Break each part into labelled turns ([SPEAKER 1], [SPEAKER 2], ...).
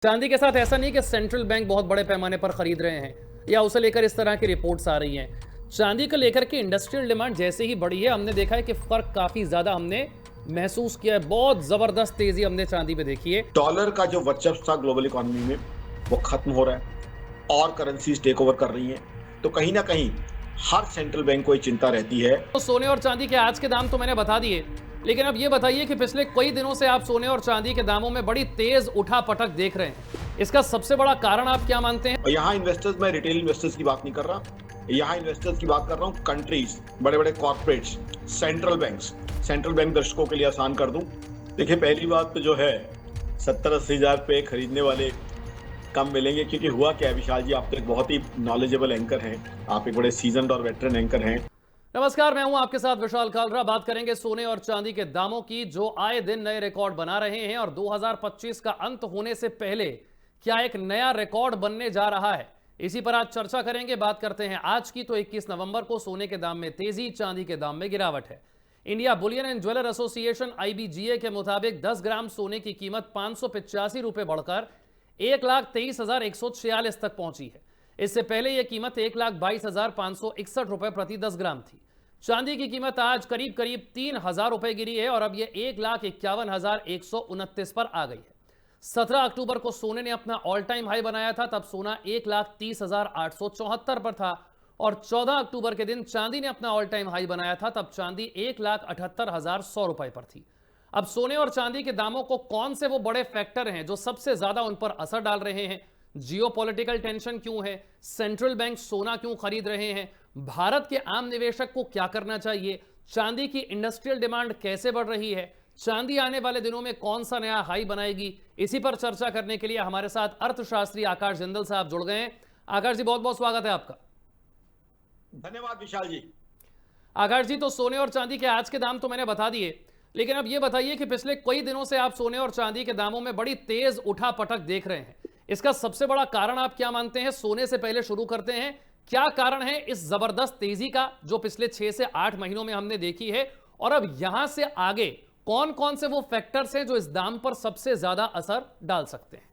[SPEAKER 1] चांदी के साथ ऐसा नहीं कि सेंट्रल बैंक बहुत बड़े पैमाने पर खरीद रहे हैं या उसे लेकर इस तरह की रिपोर्ट्स आ रही हैं। चांदी को लेकर के इंडस्ट्रियल डिमांड जैसे ही बढ़ी है, हमने देखा है कि फर्क काफी ज्यादा हमने महसूस किया है। बहुत जबरदस्त तेजी हमने चांदी पे देखी है।
[SPEAKER 2] डॉलर का जो वर्चस्व था ग्लोबल इकोनॉमी में वो खत्म हो रहा है और करेंसीज टेक ओवर कर रही हैं। तो कहीं ना कहीं हर सेंट्रल बैंक को ये चिंता रहती है।
[SPEAKER 1] तो सोने और चांदी के आज के दाम तो मैंने बता दिए, लेकिन अब ये बताइए कि पिछले कई दिनों से आप सोने और चांदी के दामों में बड़ी तेज उठापटक देख रहे हैं। इसका सबसे बड़ा कारण आप क्या मानते हैं?
[SPEAKER 2] और यहाँ इन्वेस्टर्स, मैं रिटेल इन्वेस्टर्स की बात नहीं कर रहा, यहाँ इन्वेस्टर्स की बात कर रहा हूँ कंट्रीज, बड़े बड़े corporates, central banks. Central bank दर्शकों के लिए आसान कर दूं, देखिए पहली बात तो जो है 70-80 हजार पे खरीदने वाले कम मिलेंगे। क्योंकि हुआ क्या है विशाल जी, आप तो एक बहुत ही नॉलेजेबल एंकर हैं, आप एक बड़े सीजन्ड और वेटरन एंकर हैं।
[SPEAKER 1] नमस्कार, मैं हूं आपके साथ विशाल कालरा। बात करेंगे सोने और चांदी के दामों की, जो आए दिन नए रिकॉर्ड बना रहे हैं और 2025 का अंत होने से पहले क्या एक नया रिकॉर्ड बनने जा रहा है, इसी पर आज चर्चा करेंगे। बात करते हैं आज की। तो 21 नवंबर को सोने के दाम में तेजी, चांदी के दाम में गिरावट है। India Boolean and jeweller association IBGA के मुताबिक 10 ग्राम सोने की कीमत 585 रुपए बढ़कर 1,23,146 तक पहुंची है। इससे पहले यह कीमत 1,22,561 रुपए प्रति 10 ग्राम थी। चांदी की कीमत आज करीब करीब 3,000 रुपए गिरी है और अब यह 1,51,129 पर आ गई है। 17 अक्टूबर को सोने ने अपना ऑल टाइम हाई बनाया था, तब सोना 1,30,874 पर था और 14 अक्टूबर के दिन चांदी ने अपना ऑल टाइम हाई बनाया था, तब चांदी 1,78,100 रुपए पर थी। अब सोने और चांदी के दामों को कौन से वो बड़े फैक्टर हैं जो सबसे ज्यादा उन पर असर डाल रहे हैं? जियोपॉलिटिकल टेंशन क्यों है? सेंट्रल बैंक सोना क्यों खरीद रहे हैं? भारत के आम निवेशक को क्या करना चाहिए? चांदी की इंडस्ट्रियल डिमांड कैसे बढ़ रही है? चांदी आने वाले दिनों में कौन सा नया हाई बनाएगी? इसी पर चर्चा करने के लिए हमारे साथ अर्थशास्त्री आकाश जिंदल साहब जुड़ गए हैं। आकाश जी, बहुत बहुत स्वागत है आपका।
[SPEAKER 2] धन्यवाद विशाल जी।
[SPEAKER 1] आकाश जी, तो सोने और चांदी के आज के दाम तो मैंने बता दिए, लेकिन अब यह बताइए कि पिछले कई दिनों से आप सोने और चांदी के दामों में बड़ी तेज उठापटक देख रहे हैं। इसका सबसे बड़ा कारण आप क्या मानते हैं? सोने से पहले शुरू करते हैं, क्या कारण है इस जबरदस्त तेजी का जो पिछले 6 से 8 महीनों में हमने देखी है, और अब यहां से आगे कौन कौन से वो फैक्टर्स हैं जो इस दाम पर सबसे ज्यादा असर डाल सकते हैं?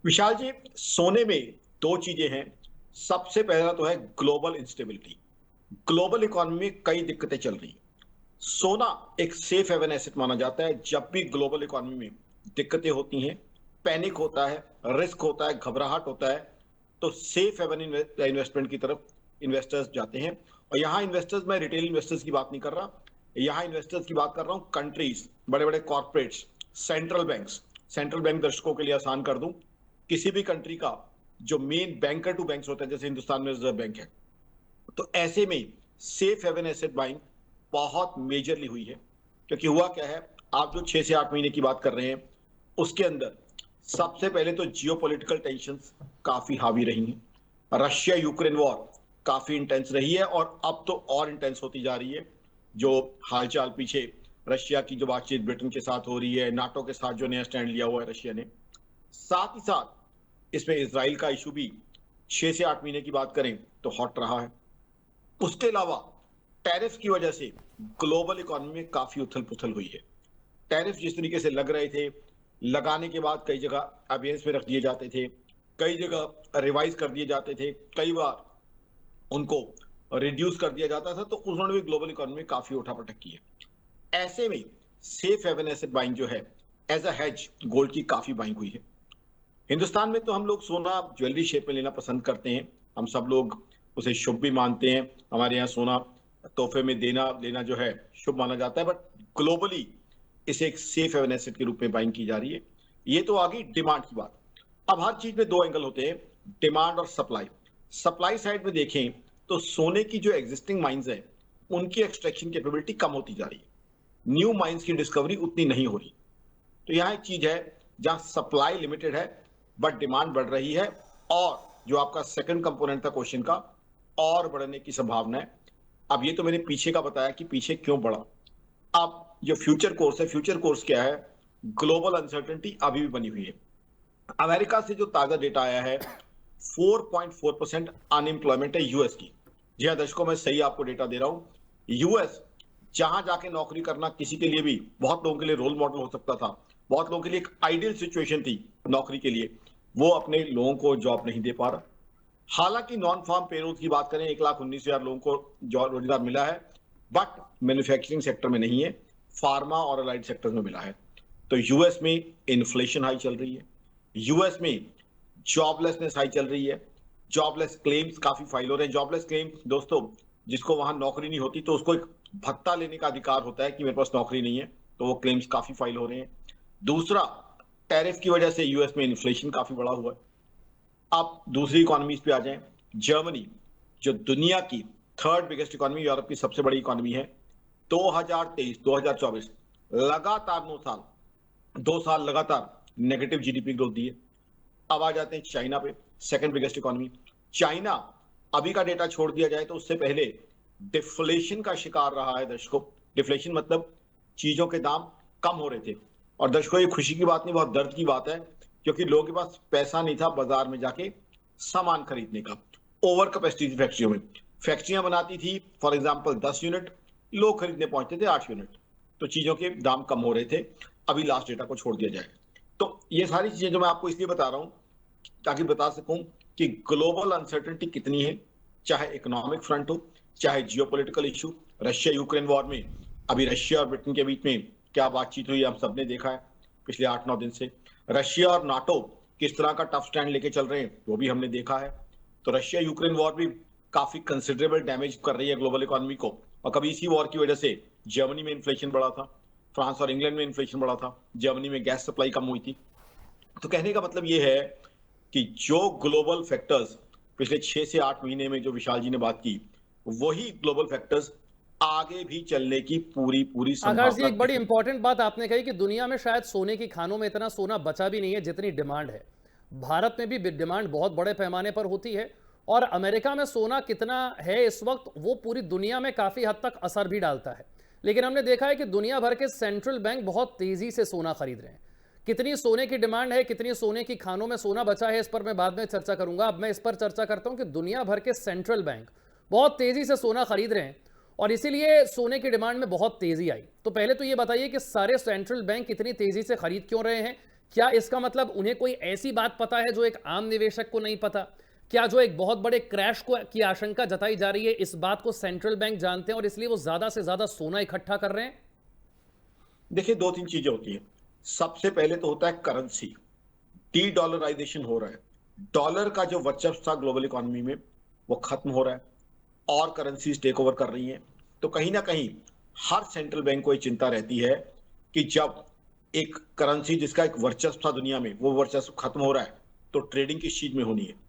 [SPEAKER 2] विशाल जी, सोने में दो चीजें हैं। सबसे पहला तो है ग्लोबल इंस्टेबिलिटी। ग्लोबल इकोनॉमी में कई दिक्कतें चल रही हैं। सोना एक सेफ हेवन एसेट माना जाता है। जब भी ग्लोबल इकोनॉमी में दिक्कतें होती हैं, पैनिक होता है, रिस्क होता है, घबराहट होता है, तो सेफ हेवन इन्वेस्टमेंट की तरफ इन्वेस्टर्स जाते हैं। और यहाँ इन्वेस्टर्स, मैं रिटेल इन्वेस्टर्स की बात नहीं कर रहा, यहाँ इन्वेस्टर्स की बात कर रहा हूँ कंट्रीज, बड़े बड़े corporates, central banks. Central bank दर्शकों के लिए आसान कर दूं, किसी भी कंट्री का जो मेन बैंकर टू बैंक्स होता है, जैसे हिंदुस्तान में रिजर्व बैंक है, तो ऐसे में सेफ हेवन एसेट बाइंग बहुत मेजरली हुई है। क्योंकि हुआ क्या है, आप जो 6 से 8 महीने की बात कर रहे हैं, उसके अंदर सबसे पहले तो जियोपॉलिटिकल टेंशंस काफी हावी रही हैं। रशिया यूक्रेन वॉर काफी इंटेंस रही है और अब तो और इंटेंस होती जा रही है। जो हालचाल पीछे रशिया की जो बातचीत ब्रिटेन के साथ हो रही है, नाटो के साथ जो नया स्टैंड लिया हुआ है रशिया ने, साथ ही साथ इसमें इजराइल का इशू भी 6 से 8 महीने की बात करें तो हॉट रहा है। उसके अलावा टैरिफ की वजह से ग्लोबल इकोनॉमी में काफी उथल पुथल हुई है। टैरिफ जिस तरीके से लग रहे थे, लगाने के बाद कई जगह अबेयंस में रख दिए जाते थे, कई जगह रिवाइज कर दिए जाते थे, कई बार उनको रिड्यूस कर दिया जाता था, तो उन्होंने भी ग्लोबल इकोनॉमी में काफी उठापटक की है। ऐसे में सेफ हेवन एसेट बाइंग जो है, एज अ हेज गोल्ड की काफी बाइंग हुई है। हिंदुस्तान में तो हम लोग सोना ज्वेलरी शेप में लेना पसंद करते हैं, हम सब लोग उसे शुभ भी मानते हैं। हमारे यहाँ सोना तोहफे में देना लेना जो है शुभ माना जाता है, बट ग्लोबली इसे एक सेफ हेवन एसेट के रूप में बाइंग की जा रही है। ये तो आ गई डिमांड की बात। अब हर चीज में दो एंगल होते हैं, डिमांड और सप्लाई। सप्लाई साइड में देखें तो सोने की जो एग्जिस्टिंग माइंस है, उनकी एक्सट्रैक्शन कैपेबिलिटी कम होती जा रही है, न्यू माइंस की डिस्कवरी उतनी नहीं हो रही। तो यहाँ एक चीज है जहां सप्लाई लिमिटेड है बट डिमांड बढ़ रही है, और जो आपका सेकंड कंपोनेंट था क्वेश्चन का, और बढ़ने की संभावना है। अब ये तो मैंने पीछे का बताया कि पीछे क्यों बढ़ा। अब जो फ्यूचर कोर्स है, फ्यूचर कोर्स क्या है? ग्लोबल अनसर्टेनिटी अभी भी बनी हुई है। अमेरिका से जो ताजा डेटा आया है, 4.4% अनएम्प्लॉयमेंट है यूएस की। जी हाँ दर्शकों, मैं सही आपको डेटा दे रहा हूं। यूएस जहां जाके नौकरी करना किसी के लिए भी, बहुत लोगों के लिए रोल मॉडल हो सकता था, बहुत लोगों के लिए एक आइडियल सिचुएशन थी नौकरी के लिए, वो अपने लोगों को जॉब नहीं दे पा रहा। हालांकि नॉन फार्म पेरोल की बात करें 1,19,000 लोगों को जॉब रोजगार मिला है, बट मैन्युफैक्चरिंग सेक्टर में नहीं है, फार्मा और अलाइड सेक्टर में मिला है। तो यूएस में इन्फ्लेशन हाई चल रही है, यूएस में जॉबलेसनेस हाई चल रही है, जॉबलेस क्लेम्स काफी फाइल हो रहे हैं। जॉबलेस क्लेम दोस्तों, जिसको वहां नौकरी नहीं होती तो उसको एक भत्ता लेने का अधिकार होता है कि मेरे पास नौकरी नहीं है, तो वो क्लेम्स काफी फाइल हो रहे हैं। दूसरा, टैरिफ की वजह से यूएस में इन्फ्लेशन काफी बढ़ा हुआ है। आप दूसरी इकोनॉमीज पे आ जाएं, जर्मनी जो दुनिया की थर्ड बिगेस्ट इकोनॉमी, यूरोप की सबसे बड़ी इकोनॉमी है, 2023-2024 लगातार 2 साल लगातार नेगेटिव जीडीपी ग्रोथ दी है। अब आ जाते हैं चाइना पे, सेकंड बिगेस्ट इकोनॉमी। चाइना अभी का डेटा छोड़ दिया जाए तो उससे पहले डिफ्लेशन का शिकार रहा है दर्शकों। डिफ्लेशन मतलब चीजों के दाम कम हो रहे थे। और दर्शकों, ये खुशी की बात नहीं, बहुत दर्द की बात है, क्योंकि लोगों के पास पैसा नहीं था बाजार में जाके सामान खरीदने का। ओवर कैपेसिटी थी फैक्ट्रियों में, फैक्ट्रियां बनाती थी फॉर एग्जांपल 10 यूनिट, लोग खरीदने पहुंचते थे 8 यूनिट, तो चीजों के दाम कम हो रहे थे। अभी लास्ट डेटा को छोड़ दिया जाए तो ये सारी चीजें जो मैं आपको इसलिए बता रहा हूं ताकि बता सकूं कि ग्लोबल अनसर्टेनिटी कितनी है, चाहे इकोनॉमिक फ्रंट हो, चाहे geopolitical issue. Russia Ukraine war में अभी रशिया और ब्रिटेन के बीच में क्या बातचीत हुई, हम सबने देखा है पिछले 8-9 दिन से। रशिया और नाटो किस तरह का टफ स्टैंड लेके चल रहे हैं वो भी हमने देखा है। तो रशिया यूक्रेन वॉर भी काफी कंसिडरेबल डैमेज कर रही है ग्लोबल इकोनॉमी को। और कभी इसी वॉर की वजह से जर्मनी में इन्फ्लेशन बढ़ा था, फ्रांस और इंग्लैंड में इन्फ्लेशन बढ़ा था, जर्मनी में गैस सप्लाई कम हुई थी। तो कहने का मतलब ये है कि जो ग्लोबल फैक्टर्स पिछले 6 से 8 महीने में जो विशाल जी ने बात की, वही ग्लोबल फैक्टर्स आगे भी चलने की पूरी
[SPEAKER 1] आकाश जी,
[SPEAKER 2] संभावना
[SPEAKER 1] एक बड़ी इंपॉर्टेंट बात आपने कही कि दुनिया में शायद सोने की खानों में इतना सोना बचा भी नहीं है जितनी डिमांड है। भारत में भी डिमांड बहुत बड़े पैमाने पर होती है, और अमेरिका में सोना कितना है इस वक्त वो पूरी दुनिया में काफी हद तक असर भी डालता है। लेकिन हमने देखा है कि दुनिया भर के सेंट्रल बैंक बहुत तेजी से सोना खरीद रहे हैं। कितनी सोने की डिमांड है, कितनी सोने की खानों में सोना बचा है, इस पर मैं बाद में चर्चा करूंगा। अब मैं इस पर चर्चा करता हूं कि दुनिया भर के सेंट्रल बैंक बहुत तेजी से सोना खरीद रहे हैं और इसीलिए सोने की डिमांड में बहुत तेजी आई। तो पहले तो ये बताइए कि सारे सेंट्रल बैंक इतनी तेजी से खरीद क्यों रहे हैं? क्या इसका मतलब उन्हें कोई ऐसी बात पता है जो एक आम निवेशक को नहीं पता? क्या जो एक बहुत बड़े क्रैश को की आशंका जताई जा रही है, इस बात को सेंट्रल बैंक जानते हैं और इसलिए वो ज्यादा से ज्यादा सोना इकट्ठा कर रहे हैं?
[SPEAKER 2] देखिए, 2-3 चीजें होती हैं। सबसे पहले तो होता है करेंसी, डी डॉलराइजेशन हो रहा है। डॉलर का जो वर्चस्व था ग्लोबल इकोनॉमी में वो खत्म हो रहा है और करेंसीज टेक ओवर कर रही हैं। तो कहीं ना कहीं हर सेंट्रल बैंक को ये चिंता रहती है कि जब एक करेंसी जिसका एक वर्चस्व था दुनिया में, वो वर्चस्व खत्म हो रहा है, तो ट्रेडिंग किस चीज में होनी है?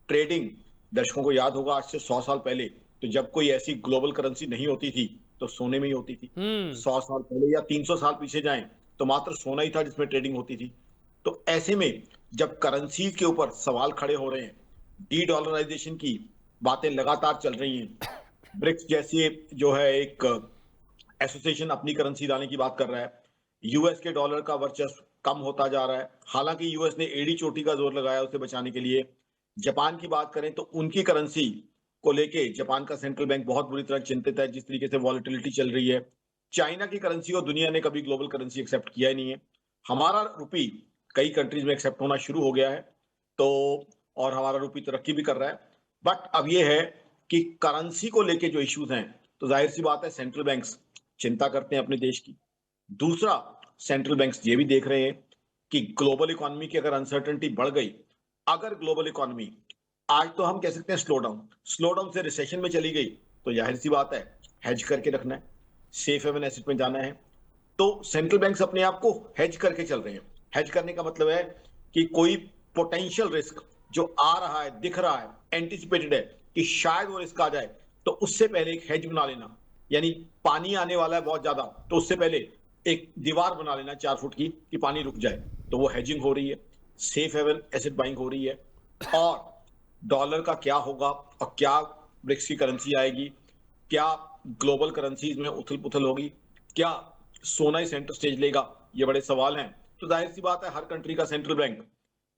[SPEAKER 2] ट्रेडिंग, दर्शकों को याद होगा आज से 100 साल पहले तो जब कोई ऐसी ग्लोबल करेंसी नहीं होती थी तो सोने में ही होती थी। 100 साल पहले या 300 साल पीछे जाएं तो मात्र सोना ही था जिसमें ट्रेडिंग होती थी। तो ऐसे में जब करेंसी के ऊपर सवाल खड़े हो रहे हैं, डी डॉलराइजेशन की बातें लगातार चल रही हैं, ब्रिक्स जैसे जो है एक एसोसिएशन अपनी करेंसी लाने की बात कर रहा है, यूएस के डॉलर का वर्चस्व कम होता जा रहा है। हालांकि यूएस ने एड़ी चोटी का जोर लगाया उसे बचाने के लिए। जापान की बात करें तो उनकी करेंसी को लेके जापान का सेंट्रल बैंक बहुत बुरी तरह चिंतित है, जिस तरीके से वॉलेटिलिटी चल रही है। चाइना की करेंसी को दुनिया ने कभी ग्लोबल करेंसी एक्सेप्ट किया ही नहीं है। हमारा रुपी कई कंट्रीज में एक्सेप्ट होना शुरू हो गया है, तो और हमारा रुपी तरक्की भी कर रहा है। बट अब ये है कि करेंसी को लेके जो इश्यूज हैं, तो जाहिर सी बात है सेंट्रल बैंक्स चिंता करते हैं अपने देश की। दूसरा, सेंट्रल बैंक्स ये भी देख रहे हैं कि ग्लोबल इकोनॉमी की अगर अनसर्टेनिटी बढ़ गई, अगर ग्लोबल इकोनॉमी आज तो हम कह सकते हैं स्लो डाउन से रिसेशन में चली गई, तो जाहिर सी बात है हेज करके रखना है, सेफ हेवन एसेट में जाना है। तो सेंट्रल बैंक्स अपने आप को हेज करके चल रहे हैं। हेज करने का मतलब है कि कोई पोटेंशियल रिस्क जो आ रहा है, दिख रहा है, एंटिसिपेटेड है कि शायद वो रिस्क आ जाए, तो उससे पहले एक हेज बना लेना। यानी पानी आने वाला है बहुत ज्यादा, तो उससे पहले एक दीवार बना लेना 4 फुट की कि पानी रुक जाए, तो वो हेजिंग हो रही है, सेफ हेवन एसेट बाइंग हो रही है। और डॉलर का क्या होगा और क्या ब्रिक्स की करेंसी आएगी, क्या ग्लोबल करेंसीज में उथल पुथल होगी, क्या सोना ही सेंटर स्टेज लेगा, ये बड़े सवाल हैं। तो जाहिर सी बात है हर कंट्री का सेंट्रल बैंक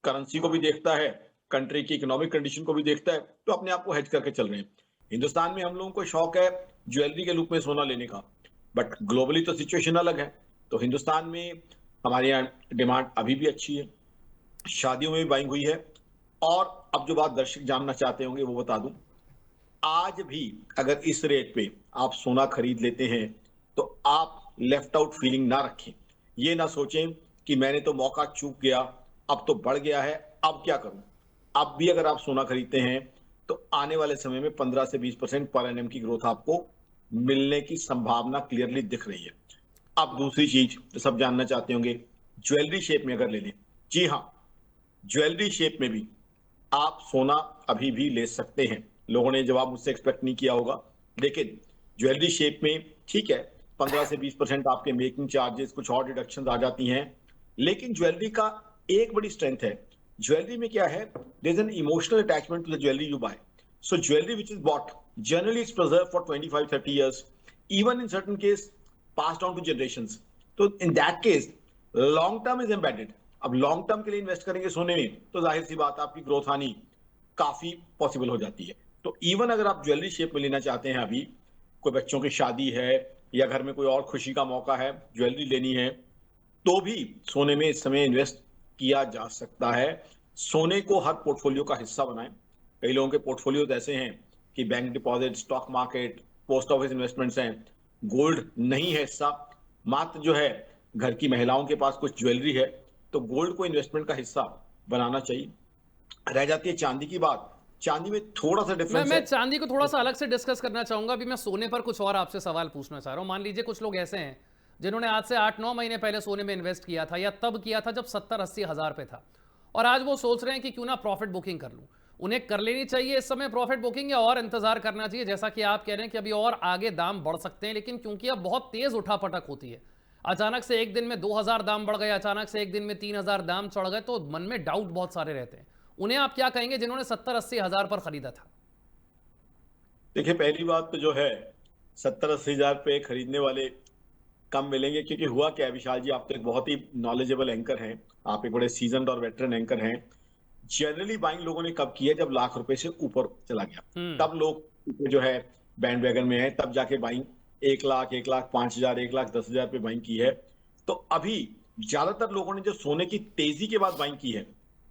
[SPEAKER 2] करेंसी को भी देखता है, कंट्री की इकोनॉमिक कंडीशन को भी देखता है, तो अपने आप को हेज करके चल रहे हैं। हिंदुस्तान में हम लोगों को शौक है ज्वेलरी के रूप में सोना लेने का, बट ग्लोबली तो सिचुएशन अलग है। तो हिंदुस्तान में हमारे यहाँ डिमांड अभी भी अच्छी है, शादियों में भी बाइंग हुई है। और अब जो बात दर्शक जानना चाहते होंगे वो बता दूं, आज भी अगर इस रेट पे आप सोना खरीद लेते हैं तो आप लेफ्ट आउट फीलिंग ना रखें। ये ना सोचें कि मैंने तो मौका चूक गया, अब तो बढ़ गया है, अब क्या करूं। अब भी अगर आप सोना खरीदते हैं तो आने वाले समय में 15 से 20% पर एनएम की ग्रोथ आपको मिलने की संभावना क्लियरली दिख रही है। अब दूसरी चीज तो सब जानना चाहते होंगे, ज्वेलरी शेप में अगर ले लें, जी हाँ, ज्वेलरी शेप में भी आप सोना अभी भी ले सकते हैं। लोगों ने जवाब मुझसे एक्सपेक्ट नहीं किया होगा, लेकिन ज्वेलरी शेप में ठीक है, 15 से 20% आपके मेकिंग चार्जेस, कुछ और डिडक्शंस आ जाती हैं। लेकिन ज्वेलरी का एक बड़ी स्ट्रेंथ है, ज्वेलरी में क्या है, there is an emotional attachment to the jewellery you buy. So jewellery which is bought generally is preserved for 25-30 years, even in certain case passed on to generations. तो in that case long term is embedded. अब long term के लिए invest करेंगे सोने में तो जाहिर सी बात आपकी ग्रोथ आनी काफी पॉसिबल हो जाती है। तो इवन अगर आप ज्वेलरी शेप में लेना चाहते हैं, अभी कोई बच्चों की शादी है या घर में कोई और खुशी का मौका है, ज्वेलरी लेनी है, तो भी सोने में इस समय इन्वेस्ट किया जा सकता है। सोने को हर पोर्टफोलियो का हिस्सा बनाएं। कई लोगों के पोर्टफोलियो ऐसे हैं कि bank deposit, stock market, post office investments हैं, गोल्ड नहीं है हिस्सा, मात्र जो है घर की महिलाओं के पास कुछ ज्वेलरी है, तो गोल्ड को इन्वेस्टमेंट का हिस्सा बनाना चाहिए। रह जाती है चांदी की बात। चांदी में थोड़ा सा डिफरेंस
[SPEAKER 1] मैं
[SPEAKER 2] है।
[SPEAKER 1] चांदी को थोड़ा सा अलग से डिस्कस करना चाहूंगा। अभी मैं सोने पर कुछ और आपसे सवाल पूछना चाह रहा हूं। मान लीजिए कुछ लोग ऐसे हैं जिन्होंने आज से 8-9 महीने पहले सोने में इन्वेस्ट किया था, या तब किया था जब 70-80 हज़ार पे था, और आज वो सोच रहे हैं कि क्यों ना प्रॉफिट बुकिंग कर लूं। उन्हें कर लेनी चाहिए इस समय प्रॉफिट बुकिंग, या और इंतजार करना चाहिए? जैसा कि आप कह रहे हैं कि अभी और आगे दाम बढ़ सकते हैं, लेकिन क्योंकि अब बहुत तेज उठापटक होती है, अचानक से एक दिन में 2000 दाम बढ़ गए, अचानक से एक दिन में 3000 दाम चढ़ गए, तो मन में डाउट बहुत सारे रहते हैं। उन्हें आप क्या कहेंगे जिन्होंने 70-80 हज़ार पर खरीदा था?
[SPEAKER 2] देखिए, पहली बात तो जो है 70-80 हजार पे खरीदने वाले कम मिलेंगे, क्योंकि हुआ क्या है विशाल जी, आप तो एक बहुत ही नॉलेजेबल एंकर हैं, आप एक बड़े सीजन्ड और वेटरन एंकर हैं। जनरली बाइंग लोगों ने कब की है, जब लाख रुपए से ऊपर चला गया, तब लोग जो है बैंड वैगन में है, तब जाके बाइंग 1 लाख, 1,05,000, 1,10,000 पे बाइंग की है। तो अभी ज्यादातर लोगों ने जो सोने की तेजी के बाद बाइंग की है,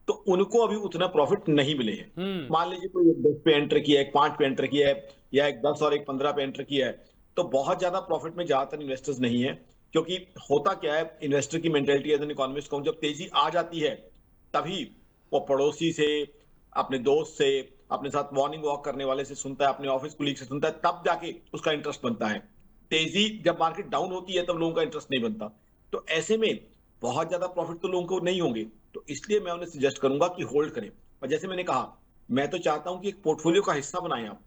[SPEAKER 2] तो उनको अभी उतना प्रॉफिट नहीं मिले हैं। मान लीजिए कोई एक 10 पे एंटर किया है, एक 5 पे एंटर किया है, या एक 10 और एक 15 पे एंटर किया है, तो बहुत ज्यादा प्रॉफिट में ज्यादातर इन्वेस्टर्स नहीं है। क्योंकि होता क्या है, इन्वेस्टर की मेंटेलिटी एज एन इकोनॉमिस्ट कहूं, जब तेजी आ जाती है तभी वो पड़ोसी से, अपने दोस्त से, अपने साथ मॉर्निंग वॉक करने वाले से सुनता है, अपने ऑफिस कुलीग से सुनता है, तब जाके उसका इंटरेस्ट बनता है। तेजी जब मार्केट डाउन होती है तब लोगों का इंटरेस्ट नहीं बनता। तो ऐसे में बहुत ज्यादा प्रॉफिट तो लोगों को नहीं होंगे, तो इसलिए मैं उन्हें सजेस्ट करूंगा कि होल्ड करें। और जैसे मैंने कहा, मैं तो चाहता हूं कि एक पोर्टफोलियो का हिस्सा बनाएं आप।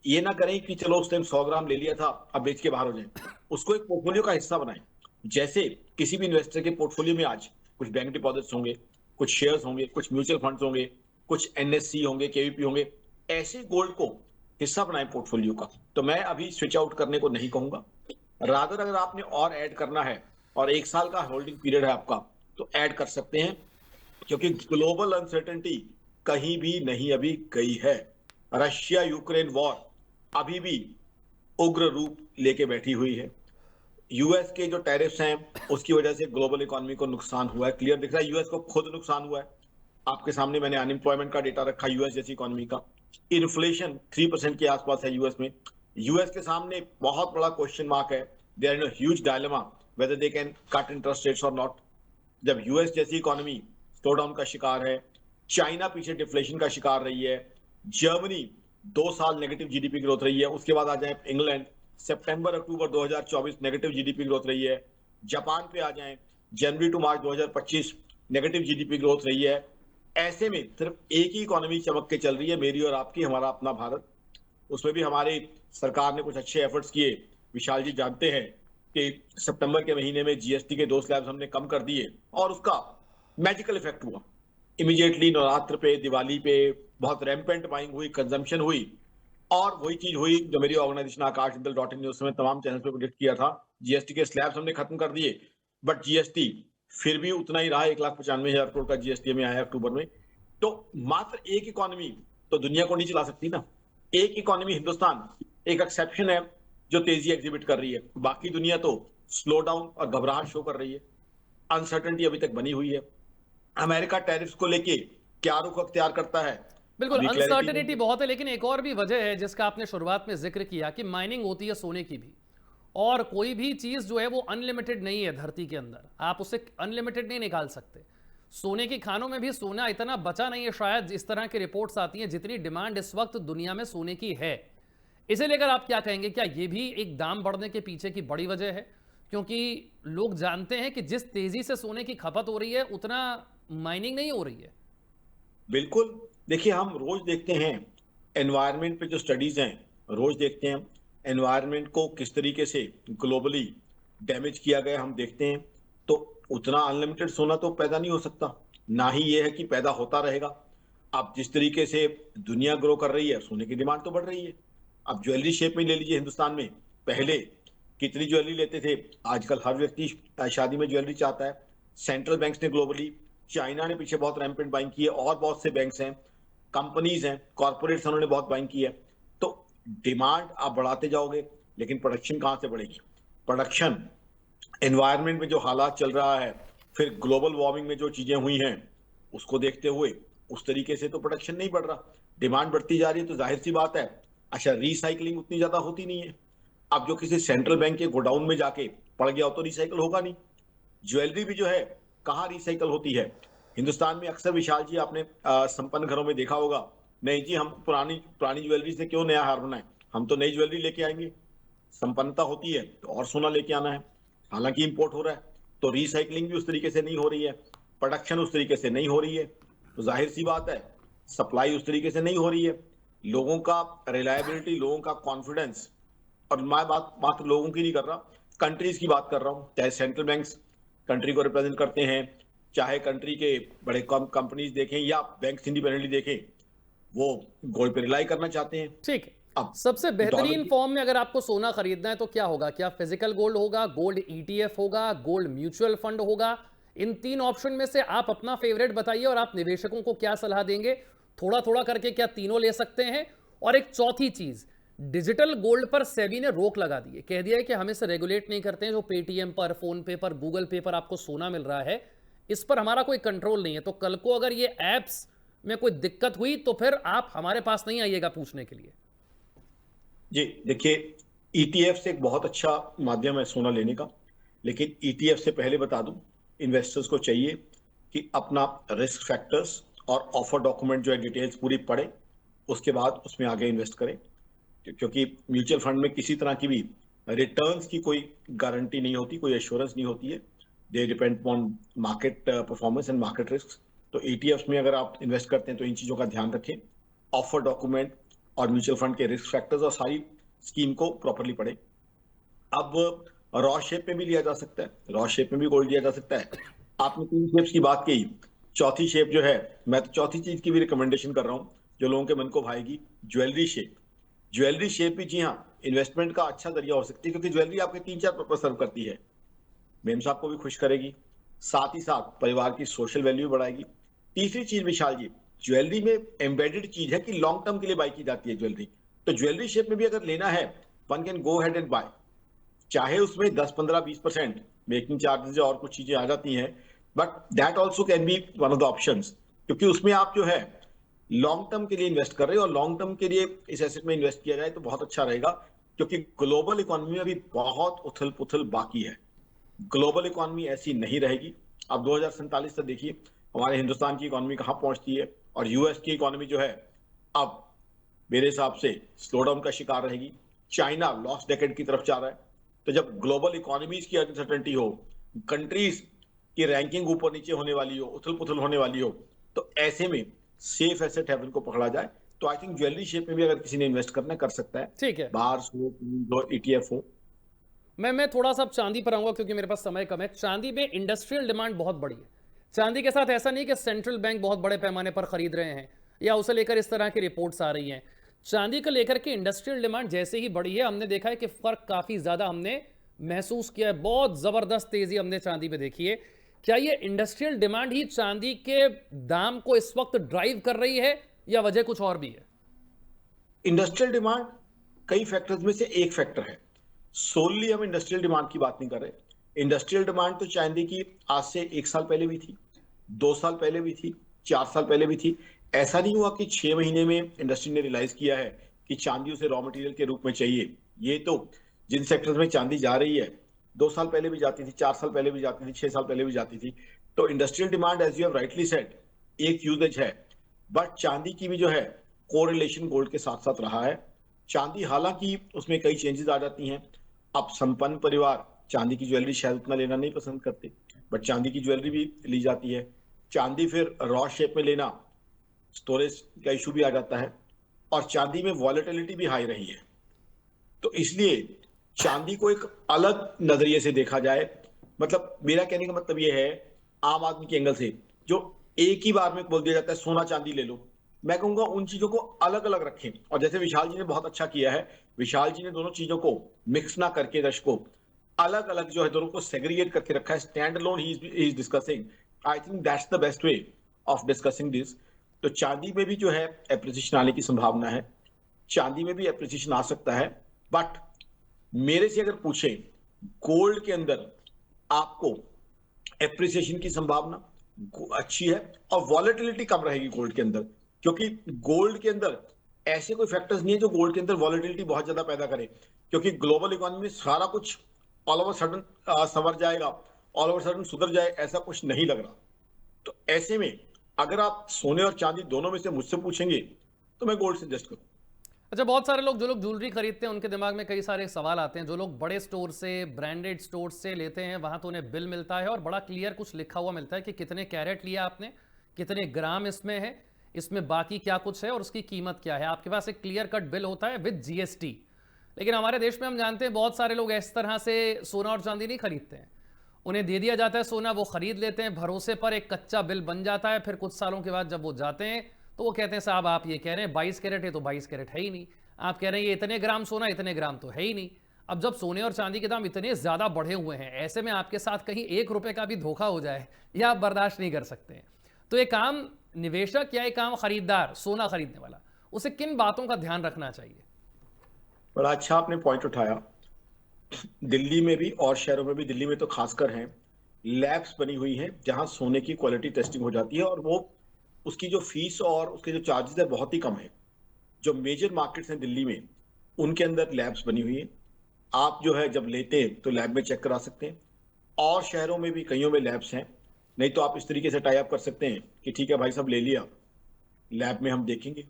[SPEAKER 2] ये ना करें कि चलो उस टाइम 100 ग्राम ले लिया था, अब बेच के बाहर हो जाए। उसको एक पोर्टफोलियो का हिस्सा बनाएं। जैसे किसी भी इन्वेस्टर के पोर्टफोलियो में आज कुछ बैंक डिपॉजिट्स होंगे, कुछ शेयर्स होंगे, कुछ म्यूचुअल फंड्स होंगे, कुछ एनएससी होंगे, केवीपी होंगे, ऐसे गोल्ड को हिस्सा बनाएं पोर्टफोलियो का। तो मैं अभी स्विच आउट करने को नहीं कहूंगा। रादर अगर आपने और ऐड करना है और 1 साल का होल्डिंग पीरियड है आपका, तो ऐड कर सकते हैं, क्योंकि ग्लोबल अनसर्टेनिटी कहीं भी नहीं अभी गई है। रशिया यूक्रेन वॉर अभी भी उग्र रूप लेके बैठी हुई है। यूएस के जो टैरिफ्स हैं उसकी वजह से ग्लोबल इकोनॉमी को नुकसान हुआ है, क्लियर दिख रहा है, यूएस को खुद नुकसान हुआ है। आपके सामने मैंने अनएम्प्लॉयमेंट का डेटा रखा यूएस जैसी इकोनॉमी का, इन्फ्लेशन 3% के आसपास है यूएस में। यूएस के सामने बहुत बड़ा क्वेश्चन मार्क है, they are in a huge dilemma whether they can cut interest rates और नॉट। जब यूएस जैसी इकोनॉमी स्लो डाउन का शिकार है, चाइना पीछे डिफ्लेशन का शिकार रही है, जर्मनी 2 साल नेगेटिव जीडीपी ग्रोथ रही है, उसके बाद आ जाए इंग्लैंड, सितंबर अक्टूबर 2024 नेगेटिव जीडीपी ग्रोथ रही है, जापान पे आ जाएं, जनवरी टू मार्च 2025 नेगेटिव जीडीपी ग्रोथ रही है। ऐसे में सिर्फ एक ही इकोनॉमी चमक के चल रही है, मेरी और आपकी, हमारा अपना भारत। उसमें भी हमारी सरकार ने कुछ अच्छे एफर्ट्स किए। विशाल जी जानते हैं कि सितंबर के महीने में जीएसटी के 2 स्लैब्स हमने कम कर दिए और उसका मैजिकल इफेक्ट हुआ। इमीडिएटली नवरात्र पे, दिवाली पे बहुत रैम्पेंट बाइंग हुई, कंजम्पशन हुई, और वही चीज हुई जो मेरी ऑर्गेनाइजेशन आकाशदल.in ने उस समय तमाम चैनल पे प्रेडिक्ट किया था। जीएसटी के स्लैब्स हमने खत्म कर दिए, बट जीएसटी फिर भी उतना ही रहा, 1,95,000 करोड़ का जीएसटी में आया अक्टूबर में। तो मात्र एक इकोनॉमी तो दुनिया को नहीं चला सकती ना। एक इकोनॉमी हिंदुस्तान एक एक्सेप्शन है जो तेजी एग्जिबिट कर रही है, बाकी दुनिया तो स्लो डाउन और घबराहट शो कर रही है। अनसर्टेनिटी अभी तक बनी हुई है। अमेरिका टैरिफ्स को लेके क्या रुख अख्तियार करता है,
[SPEAKER 1] बिल्कुल
[SPEAKER 2] अभी क्लैरिटी नहीं
[SPEAKER 1] अनसर्टेनिटी
[SPEAKER 2] है।
[SPEAKER 1] बहुत है, लेकिन एक और भी वजह है जिसका आपने शुरुआत में जिक्र किया कि माइनिंग होती है सोने की भी, और कोई भी चीज जो है वो अनलिमिटेड नहीं है धरती के अंदर, आप उसे अनलिमिटेड नहीं निकाल सकते। सोने की खानों में भी सोना इतना बचा नहीं है, शायद इस तरह की रिपोर्ट्स आती हैं, जितनी डिमांड इस वक्त दुनिया में सोने की है। इसे लेकर आप क्या कहेंगे, क्या ये भी एक दाम बढ़ने के पीछे की बड़ी वजह है? क्योंकि लोग जानते हैं कि जिस तेजी से सोने की खपत हो रही है उतना माइनिंग नहीं हो रही है।
[SPEAKER 2] बिल्कुल। देखिए, हम रोज देखते हैं एनवायरनमेंट पे जो स्टडीज हैं, रोज देखते हैं एनवायरनमेंट को किस तरीके से ग्लोबली डैमेज किया गया, हम देखते हैं। तो उतना अनलिमिटेड सोना तो पैदा नहीं हो सकता, ना ही ये है कि पैदा होता रहेगा। अब जिस तरीके से दुनिया ग्रो कर रही है, सोने की डिमांड तो बढ़ रही है। अब ज्वेलरी शेप में ले लीजिए, हिंदुस्तान में पहले कितनी ज्वेलरी लेते थे, आजकल हर व्यक्ति शादी में ज्वेलरी चाहता है। सेंट्रल बैंक्स ने ग्लोबली, चाइना ने पीछे बहुत रैंपेंट बाइंग की है, और बहुत से बैंक्स हैं, कंपनीज हैं, कॉर्पोरेट्स, उन्होंने बहुत बाइंग की है। तो डिमांड आप बढ़ाते जाओगे, लेकिन प्रोडक्शन कहां से बढ़ेगी? प्रोडक्शन, एनवायरनमेंट में जो हालात चल रहा है, फिर ग्लोबल वार्मिंग में जो चीजें हुई हैं, उसको देखते हुए उस तरीके से तो प्रोडक्शन नहीं बढ़ रहा। डिमांड बढ़ती जा रही है, तो जाहिर सी बात है, अच्छा, रिसाइकलिंग उतनी ज्यादा होती नहीं है। अब जो किसी सेंट्रल बैंक के गोडाउन में जाके पड़ गया हो तो रिसाइकल होगा नहीं। ज्वेलरी भी जो है, कहाँ रिसाइकल होती है? हिंदुस्तान में अक्सर, विशाल जी, आपने संपन्न घरों में देखा होगा, नहीं जी, हम पुरानी पुरानी ज्वेलरी से क्यों नया हार बनाए, हम तो नई ज्वेलरी लेके आएंगे। संपन्नता होती है तो और सोना लेके आना है, हालांकि इंपोर्ट हो रहा है। तो रिसाइकलिंग भी उस तरीके से नहीं हो रही है, प्रोडक्शन उस तरीके से नहीं हो रही है, तो जाहिर सी बात है सप्लाई उस तरीके से नहीं हो रही है। लोगों का रिलायबिलिटी, लोगों का कॉन्फिडेंस, और मैं बात मात्र लोगों की नहीं कर रहा, कंट्रीज की बात कर रहा हूँ। चाहे सेंट्रल बैंक्स कंट्री को रिप्रेजेंट करते हैं, चाहे कंट्री के बड़े कंपनीज देखें, या बैंक्स इंडिपेंडेंटली देखें, वो गोल्ड पे रिलाई करना चाहते हैं।
[SPEAKER 1] ठीक है,
[SPEAKER 2] अब
[SPEAKER 1] सबसे
[SPEAKER 2] डॉलर
[SPEAKER 1] बेहतरीन
[SPEAKER 2] की,
[SPEAKER 1] फॉर्म में अगर आपको सोना खरीदना है तो क्या होगा? क्या फिजिकल गोल्ड होगा, गोल्ड ईटीएफ होगा, गोल्ड म्यूचुअल फंड होगा? इन तीन ऑप्शन में से आप अपना फेवरेट बताइए, और आप निवेशकों को क्या सलाह देंगे? थोड़ा थोड़ा करके क्या तीनों ले सकते हैं? और एक चौथी चीज, डिजिटल गोल्ड पर सेबी ने रोक लगा दी है, कह दिया है कि हम इसे रेगुलेट नहीं करते हैं। जो पेटीएम पर, फोन पे पर, गूगल पे पर आपको सोना मिल रहा है, इस पर हमारा कोई कंट्रोल नहीं है। तो कल को अगर ये एप्स में कोई दिक्कत हुई तो फिर आप हमारे पास नहीं आइएगा पूछने के लिए।
[SPEAKER 2] जी देखिए, ईटीएफ से एक बहुत अच्छा माध्यम है सोना लेने का, लेकिन ईटीएफ से पहले बता दूं, इन्वेस्टर्स को चाहिए कि अपना रिस्क फैक्टर्स और ऑफर डॉक्यूमेंट जो है, डिटेल्स पूरी पढ़े, उसके बाद उसमें आगे इन्वेस्ट करें। क्योंकि म्यूचुअल फंड में किसी तरह की भी रिटर्न्स की कोई गारंटी नहीं होती, कोई एश्योरेंस नहीं होती है। They depend on market performance and market risk. तो ईटीएफ में अगर आप इन्वेस्ट करते हैं तो इन चीजों का ध्यान रखें, ऑफर डॉक्यूमेंट और म्यूचुअल फंड के रिस्क फैक्टर्स और सारी स्कीम को प्रॉपरली पढ़ें। अब रॉ शेप में भी लिया जा सकता है, रॉ शेप में भी गोल्ड लिया जा सकता है। आपने 3 शेप्स की बात की, चौथी शेप जो है, मैं तो चौथी चीज की भी रिकमेंडेशन कर रहा हूं जो लोगों के मन को भाएगी, ज्वेलरी शेप। ज्वेलरी शेप भी, जी हाँ, इन्वेस्टमेंट का अच्छा जरिया हो सकती है, क्योंकि ज्वेलरी आपके 3-4 पर्पज सर्व करती है। मेम साहब को भी खुश करेगी, साथ ही साथ परिवार की सोशल वैल्यू बढ़ाएगी। तीसरी चीज विशाल जी, ज्वेलरी में एम्बेडेड चीज है कि लॉन्ग टर्म के लिए बाय की जाती है ज्वेलरी। तो ज्वेलरी शेप में भी अगर लेना है, one can go ahead and buy, चाहे उसमें 10-15-20% मेकिंग चार्जेस और कुछ चीजें आ जाती हैं, but that also can be one of the options, क्योंकि उसमें आप जो है लॉन्ग टर्म के लिए इन्वेस्ट कर रहे हो, और लॉन्ग टर्म के लिए इस एसेट में इन्वेस्ट किया जाए तो बहुत अच्छा रहेगा। क्योंकि ग्लोबल इकोनॉमी में अभी बहुत उथल पुथल बाकी है, ग्लोबल इकोनॉमी ऐसी नहीं रहेगी। अब 2047 तक देखिए हमारे हिंदुस्तान की इकोनॉमी कहां पहुंचती है, और यूएस की इकोनॉमी जो है अब मेरे हिसाब से स्लो डाउन का शिकार रहेगी। चाइना लॉस्ट डेकेड की तरफ जा रहा है। तो जब ग्लोबल इकोनॉमीज की अनसर्टेनिटी हो, कंट्रीज की रैंकिंग ऊपर नीचे होने वाली हो, उथल पुथल होने वाली हो, तो ऐसे में सेफ एसेट हेवन को पकड़ा जाए। तो आई थिंक ज्वेलरी शेप में भी अगर किसी ने इन्वेस्ट करना है, कर सकता है,
[SPEAKER 1] ठीक है,
[SPEAKER 2] बार्स हो, ईटीएफ हो।
[SPEAKER 1] मैं थोड़ा सा अब चांदी पर आऊंगा क्योंकि मेरे पास समय कम है। चांदी में इंडस्ट्रियल डिमांड बहुत बड़ी है। चांदी के साथ ऐसा नहीं कि सेंट्रल बैंक बहुत बड़े पैमाने पर खरीद रहे हैं या उसे लेकर इस तरह की रिपोर्ट्स आ रही हैं। चांदी को लेकर के इंडस्ट्रियल डिमांड जैसे ही बढ़ी है, हमने देखा है कि फर्क काफी ज्यादा हमने महसूस किया है, बहुत जबरदस्त तेजी हमने चांदी पे देखी है। क्या ये इंडस्ट्रियल डिमांड ही चांदी के दाम को इस वक्त ड्राइव कर रही है या वजह कुछ और भी है?
[SPEAKER 2] इंडस्ट्रियल डिमांड कई फैक्टर्स में से एक फैक्टर है, सोनली हम इंडस्ट्रियल डिमांड की बात नहीं कर रहे। इंडस्ट्रियल डिमांड तो चांदी की आज से 1 साल पहले भी थी, 2 साल पहले भी थी, 4 साल पहले भी थी। ऐसा नहीं हुआ कि 6 महीने में इंडस्ट्री ने रियलाइज किया है कि चांदी उसे रॉ मटेरियल के रूप में चाहिए। ये तो जिन सेक्टर्स में चांदी जा रही है, 2 साल पहले भी जाती थी, 4 साल पहले भी जाती थी, 6 साल पहले भी जाती थी। तो industrial demand, as you have rightly said, एक यूजेज है, बट चांदी की भी जो है कोरिलेशन गोल्ड के साथ साथ रहा है। चांदी हालांकि उसमें कई चेंजेस आ जाती हैं। अब संपन्न परिवार चांदी की ज्वेलरी शायद उतना लेना नहीं पसंद करते, बट चांदी की ज्वेलरी भी ली जाती है। चांदी फिर रॉ शेप में लेना, स्टोरेज का इशू भी आ जाता है, और चांदी में वॉलेटिलिटी भी हाई रही है। तो इसलिए चांदी को एक अलग नजरिए से देखा जाए, मतलब मेरा कहने का मतलब यह है, आम आदमी के एंगल से जो एक ही बार में बोल दिया जाता है सोना चांदी ले लो, मैं कहूंगा उन चीजों को अलग अलग रखें। और जैसे विशाल जी ने बहुत अच्छा किया है, विशाल जी ने दोनों चीजों को मिक्स ना करके रश को अलग अलग जो है दोनों को सेग्रीगेट करके रखा है। Stand alone he is discussing. I think that's the best way of discussing this. तो चांदी में भी जो है एप्रिसिएशन आने की संभावना है, चांदी में भी एप्रिसिएशन आ सकता है। बट मेरे से अगर पूछे, गोल्ड के अंदर आपको एप्रिसिएशन की संभावना अच्छी है और वॉलेटिलिटी कम रहेगी गोल्ड के अंदर, क्योंकि गोल्ड के अंदर ऐसे कोई फैक्टर्स नहीं है जो गोल्ड के अंदर वॉलेटिलिटी बहुत ज्यादा पैदा करे, क्योंकि ग्लोबल इकोनॉमी में सारा कुछ ऑल ओवर सडन संवर जाएगा, ऑल ओवर सडन सुधर जाए, ऐसा कुछ नहीं लग रहा। तो ऐसे में अगर आप सोने और चांदी दोनों में से मुझसे पूछेंगे तो मैं गोल्ड सजेस्ट करूं।
[SPEAKER 1] अच्छा, बहुत सारे लोग जो लोग ज्वेलरी खरीदते हैं उनके दिमाग में कई सारे सवाल आते हैं। जो लोग बड़े स्टोर से, ब्रांडेड स्टोर से लेते हैं, वहां तो उन्हें बिल मिलता है और बड़ा क्लियर कुछ लिखा हुआ मिलता है कि कितने कैरेट लिया आपने, कितने ग्राम इसमें है, इसमें बाकी क्या कुछ है और उसकी कीमत क्या है। आपके पास एक क्लियर कट बिल होता है विद जीएसटी। लेकिन हमारे देश में हम जानते हैं बहुत सारे लोग इस तरह से सोना और चांदी नहीं खरीदते हैं। उन्हें दे दिया जाता है सोना, वो खरीद लेते हैं भरोसे पर, एक कच्चा बिल बन जाता है। फिर कुछ सालों के बाद जब वो जाते हैं तो वो कहते हैं साहब आप ये कह रहे हैं 22 कैरेट है, तो 22 कैरेट है ही नहीं। आप कह रहे हैं ये इतने ग्राम सोना, इतने ग्राम तो है ही नहीं। अब जब सोने और चांदी के दाम इतने ज्यादा बढ़े हुए हैं, ऐसे में आपके साथ कहीं 1 रुपए का भी धोखा हो जाए, यह आप बर्दाश्त नहीं कर सकते हैं। तो एक आम निवेशक या एक आम खरीदार, सोना खरीदने वाला, उसे किन बातों का ध्यान रखना चाहिए?
[SPEAKER 2] बड़ा अच्छा आपने पॉइंट उठाया। दिल्ली में भी और शहरों में भी, दिल्ली में तो खासकर हैं, लैब्स बनी हुई हैं जहां सोने की क्वालिटी टेस्टिंग हो जाती है, और वो उसकी जो फीस और उसके जो चार्जेस है बहुत ही कम है। जो मेजर मार्केट्स हैं दिल्ली में, उनके अंदर लैब्स बनी हुई हैं। आप जो है जब लेते हैं तो लैब में चेक करा सकते हैं, और शहरों में भी कईयों में लैब्स हैं। नहीं तो आप इस तरीके से टाई अप कर सकते हैं कि ठीक है भाई साहब ले लिया, लैब में हम देखेंगे।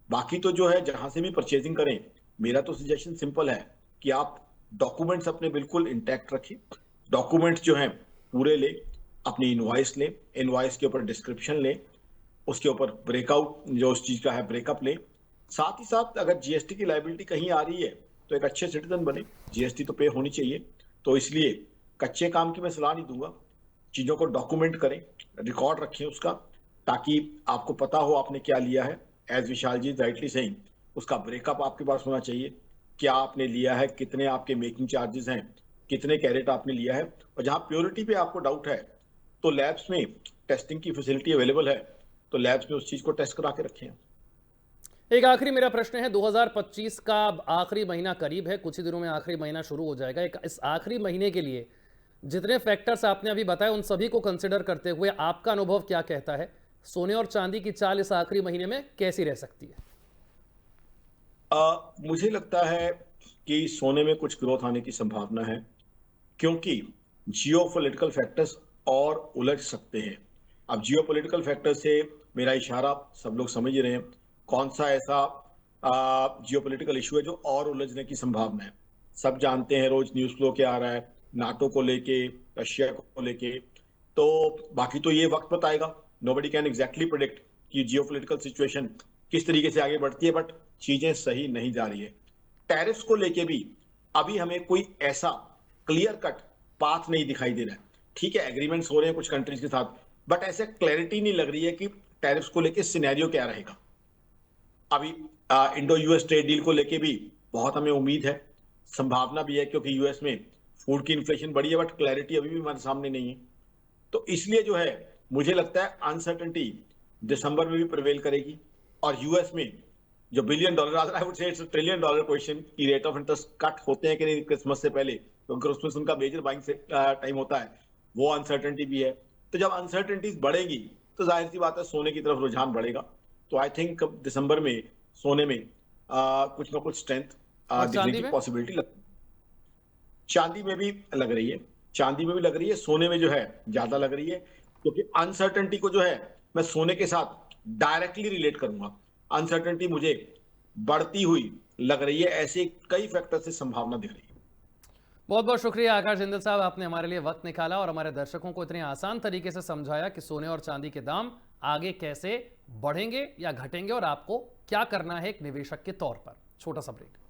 [SPEAKER 2] बाकी तो जो है जहां से भी परचेजिंग करें, मेरा तो सजेशन सिंपल है कि आप डॉक्यूमेंट्स अपने बिल्कुल इंटैक्ट रखें। डॉक्यूमेंट्स जो हैं पूरे ले, अपनी इनवॉइस लें, इनवॉइस के ऊपर डिस्क्रिप्शन लें, उसके ऊपर ब्रेकआउट जो उस चीज का है ब्रेकअप लें। साथ ही साथ अगर जीएसटी की लायबिलिटी कहीं आ रही है तो एक अच्छे सिटीजन बने, जीएसटी तो पे होनी चाहिए। तो इसलिए कच्चे काम की मैं सलाह नहीं दूंगा, चीजों को डॉक्यूमेंट करें, रिकॉर्ड रखें उसका, ताकि आपको पता हो आपने क्या लिया है। एज विशाल जी राइटली सेइंग, उसका ब्रेकअप आपके पास होना चाहिए, क्या आपने लिया है, कितने आपके मेकिंग चार्जेस हैं, कितने कैरेट आपने लिया है। और जहां प्योरिटी पे आपको डाउट है तो लैब्स में टेस्टिंग की फैसिलिटी अवेलेबल है, तो लैब्स में उस चीज को टेस्ट करा के रखें।
[SPEAKER 1] एक आखिरी मेरा प्रश्न है, 2025 का आखिरी महीना करीब है, कुछ ही दिनों में आखिरी महीना शुरू हो जाएगा। इस आखिरी महीने के लिए जितने फैक्टर्स आपने अभी बताए उन सभी को कंसिडर करते हुए आपका अनुभव क्या कहता है, सोने और चांदी की चाल इस आखिरी महीने में कैसी रह सकती है?
[SPEAKER 2] मुझे लगता है कि सोने में कुछ ग्रोथ आने की संभावना है, क्योंकि जियोपॉलिटिकल फैक्टर्स और उलझ सकते हैं। अब जियोपॉलिटिकल फैक्टर से मेरा इशारा सब लोग समझ रहे हैं, कौन सा ऐसा जियोपॉलिटिकल इशू है जो और उलझने की संभावना है। सब जानते हैं, रोज न्यूज फ्लो क्या आ रहा है नाटो को लेके, रशिया को लेके। तो बाकी तो ये वक्त बताएगा, नोबडी कैन एग्जैक्टली प्रेडिक्ट कि जियोपॉलिटिकल सिचुएशन किस तरीके से आगे बढ़ती है, बट चीजें सही नहीं जा रही है। टैरिफ्स को लेके भी अभी हमें कोई ऐसा क्लियर कट पाथ नहीं दिखाई दे रहा है। ठीक है, एग्रीमेंट्स हो रहे हैं कुछ कंट्रीज के साथ, बट ऐसे क्लैरिटी नहीं लग रही है कि टैरिफ्स को लेके सिनेरियो क्या रहेगा। अभी इंडो यूएस ट्रेड डील को लेके भी बहुत हमें उम्मीद है, संभावना भी है, क्योंकि यूएस में फूड की इन्फ्लेशन बढ़ी है, बट क्लैरिटी अभी भी हमारे सामने नहीं है। तो इसलिए जो है मुझे लगता है अनसर्टेनिटी दिसंबर में भी प्रिवेल करेगी, और यूएस में जो $1 billion, I would say it's $1 trillion question की रेट ऑफ इंटरेस्ट कट होते हैं कि नहीं क्रिसमस से पहले, क्योंकि उसमें उनका मेजर बाइंग से टाइम होता है, वो अनसर्टेनिटी भी है। तो जब अनसर्टेनिटीज बढ़ेगी तो जाहिर सी बात है सोने की तरफ रुझान बढ़ेगा। तो आई थिंक दिसंबर में सोने में कुछ ना कुछ स्ट्रेंथ
[SPEAKER 1] और
[SPEAKER 2] दिखने
[SPEAKER 1] चांदी
[SPEAKER 2] की
[SPEAKER 1] में?
[SPEAKER 2] पॉसिबिलिटी चांदी में भी लग रही है। चांदी में भी लग रही है, सोने में जो है ज्यादा लग रही है, क्योंकि अनसर्टेनिटी को जो है मैं सोने के साथ डायरेक्टली रिलेट करूंगा। अनसर्टेनिटी मुझे बढ़ती हुई लग रही है, ऐसे कई फैक्टर से संभावना दिख रही है।
[SPEAKER 1] बहुत बहुत शुक्रिया आकाश जिंदल साहब, आपने हमारे लिए वक्त निकाला और हमारे दर्शकों को इतने आसान तरीके से समझाया कि सोने और चांदी के दाम आगे कैसे बढ़ेंगे या घटेंगे और आपको क्या करना है एक निवेशक के तौर पर। छोटा सा ब्रेक।